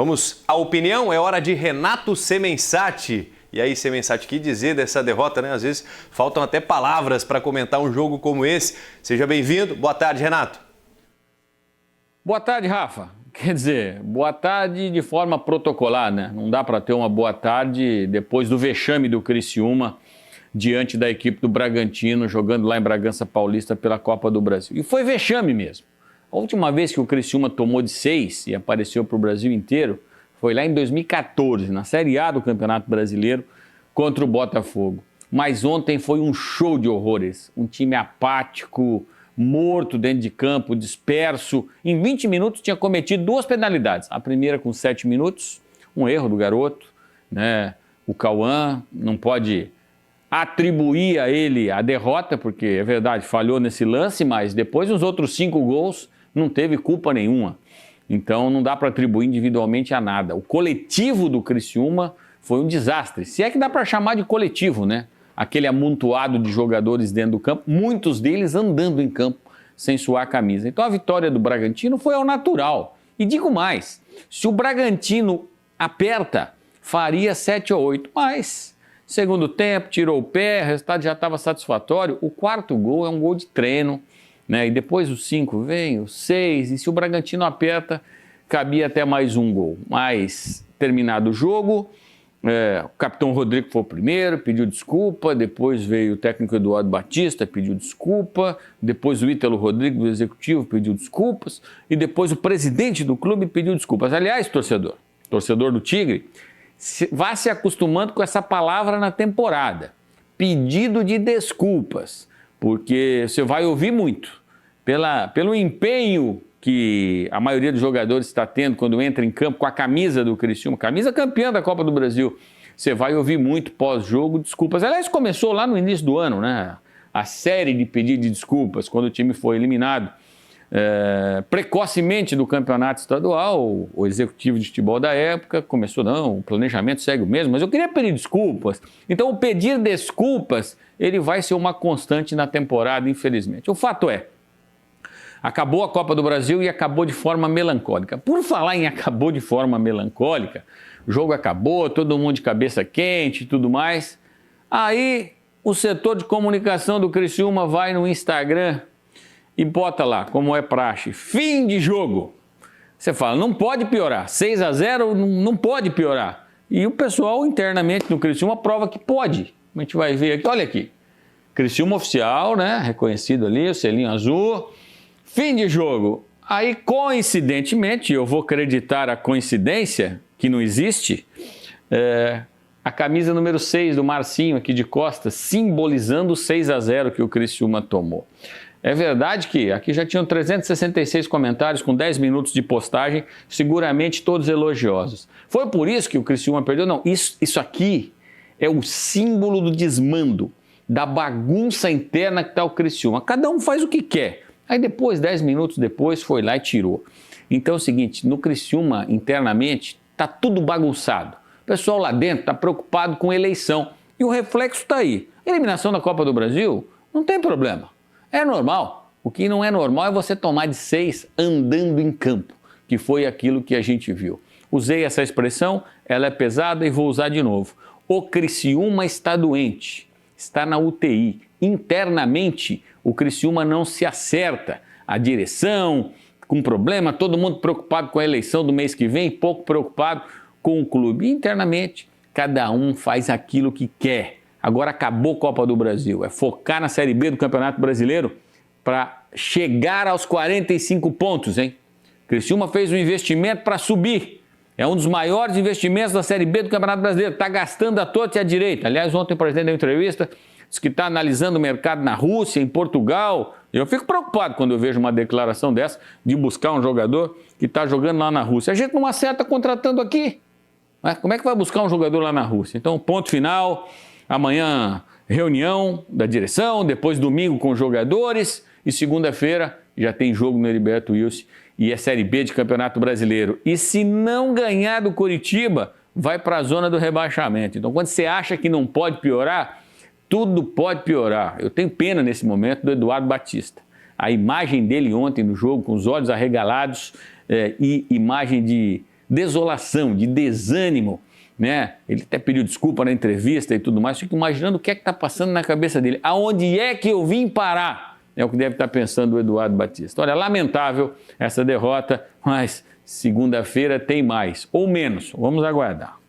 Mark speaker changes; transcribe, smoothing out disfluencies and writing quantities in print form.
Speaker 1: Vamos à opinião, é hora de Renato Semensati. E aí, Semensati, o que dizer dessa derrota, né? Às vezes faltam até palavras para comentar um jogo como esse. Seja bem-vindo. Boa tarde, Renato.
Speaker 2: Boa tarde, Rafa. Quer dizer, boa tarde de forma protocolar, né? Não dá para ter uma boa tarde depois do vexame do Criciúma diante da equipe do Bragantino, jogando lá em Bragança Paulista pela Copa do Brasil. E foi vexame mesmo. A última vez que o Criciúma tomou de 6 e apareceu para o Brasil inteiro foi lá em 2014, na Série A do Campeonato Brasileiro, contra o Botafogo. Mas ontem foi um show de horrores. Um time apático, morto dentro de campo, disperso. Em 20 minutos tinha cometido 2 penalidades. A primeira com 7 minutos, um erro do garoto, né? O Cauã não pode atribuir a ele a derrota, porque é verdade, falhou nesse lance, mas depois os outros 5 gols não teve culpa nenhuma. Então não dá para atribuir individualmente a nada. O coletivo do Criciúma foi um desastre. Se é que dá para chamar de coletivo, né? Aquele amontoado de jogadores dentro do campo, muitos deles andando em campo sem suar a camisa. Então a vitória do Bragantino foi ao natural. E digo mais, se o Bragantino aperta, faria 7 ou 8, mas segundo tempo, tirou o pé, o resultado já estava satisfatório. O 4º gol é um gol de treino, né? E depois o 5 vem, o 6, e se o Bragantino aperta, cabia até mais um gol. Mas, terminado o jogo, o capitão Rodrigo foi o primeiro, pediu desculpa, depois veio o técnico Eduardo Batista, pediu desculpa, depois o Ítalo Rodrigues, do executivo, pediu desculpas, e depois o presidente do clube pediu desculpas. Aliás, torcedor do Tigre, vá se acostumando com essa palavra na temporada, pedido de desculpas, porque você vai ouvir muito, pelo empenho que a maioria dos jogadores está tendo quando entra em campo com a camisa do Criciúma, camisa campeã da Copa do Brasil, você vai ouvir muito pós-jogo desculpas. Aliás, começou lá no início do ano, né? A série de pedidos de desculpas, quando o time foi eliminado precocemente do campeonato estadual. O executivo de futebol da época começou, não, o planejamento segue o mesmo, mas eu queria pedir desculpas. Então o pedir desculpas, ele vai ser uma constante na temporada, infelizmente. O fato é, acabou a Copa do Brasil e acabou de forma melancólica. Por falar em acabou de forma melancólica, o jogo acabou, todo mundo de cabeça quente e tudo mais. Aí o setor de comunicação do Criciúma vai no Instagram e bota lá, como é praxe, fim de jogo. Você fala, não pode piorar, 6-0 não pode piorar. E o pessoal internamente no Criciúma prova que pode. A gente vai ver aqui, olha aqui, Criciúma oficial, né, reconhecido ali, o selinho azul, fim de jogo. Aí, coincidentemente, eu vou acreditar a coincidência, que não existe, a camisa número 6 do Marcinho aqui de costas, simbolizando o 6-0 que o Criciúma tomou. É verdade que aqui já tinham 366 comentários com 10 minutos de postagem, seguramente todos elogiosos. Foi por isso que o Criciúma perdeu? Não, isso aqui é o símbolo do desmando, da bagunça interna que está o Criciúma. Cada um faz o que quer. Aí depois, 10 minutos depois, foi lá e tirou. Então é o seguinte, no Criciúma, internamente, está tudo bagunçado. O pessoal lá dentro está preocupado com eleição. E o reflexo está aí. Eliminação da Copa do Brasil, não tem problema. É normal. O que não é normal é você tomar de 6 andando em campo, que foi aquilo que a gente viu. Usei essa expressão, ela é pesada e vou usar de novo. O Criciúma está doente, está na UTI. Internamente, o Criciúma não se acerta. A direção, com problema, todo mundo preocupado com a eleição do mês que vem, pouco preocupado com o clube. E internamente, cada um faz aquilo que quer. Agora acabou a Copa do Brasil, é focar na Série B do Campeonato Brasileiro para chegar aos 45 pontos, hein? Criciúma fez um investimento para subir, é um dos maiores investimentos da Série B do Campeonato Brasileiro, está gastando à torta e à direita. Aliás, ontem o presidente deu entrevista, disse que está analisando o mercado na Rússia, em Portugal. Eu fico preocupado quando eu vejo uma declaração dessa de buscar um jogador que está jogando lá na Rússia. A gente não acerta contratando aqui. Como é que vai buscar um jogador lá na Rússia? Então, ponto final. Amanhã, reunião da direção, depois domingo com os jogadores e segunda-feira já tem jogo no Heriberto Wilson e é Série B de Campeonato Brasileiro. E se não ganhar do Coritiba, vai para a zona do rebaixamento. Então, quando você acha que não pode piorar, tudo pode piorar. Eu tenho pena nesse momento do Eduardo Batista. A imagem dele ontem no jogo, com os olhos arregalados e imagem de desolação, de desânimo, né? Ele até pediu desculpa na entrevista e tudo mais. Fico imaginando o que é que está passando na cabeça dele. Aonde é que eu vim parar? É o que deve estar pensando o Eduardo Batista. Olha, lamentável essa derrota, mas segunda-feira tem mais, ou menos. Vamos aguardar.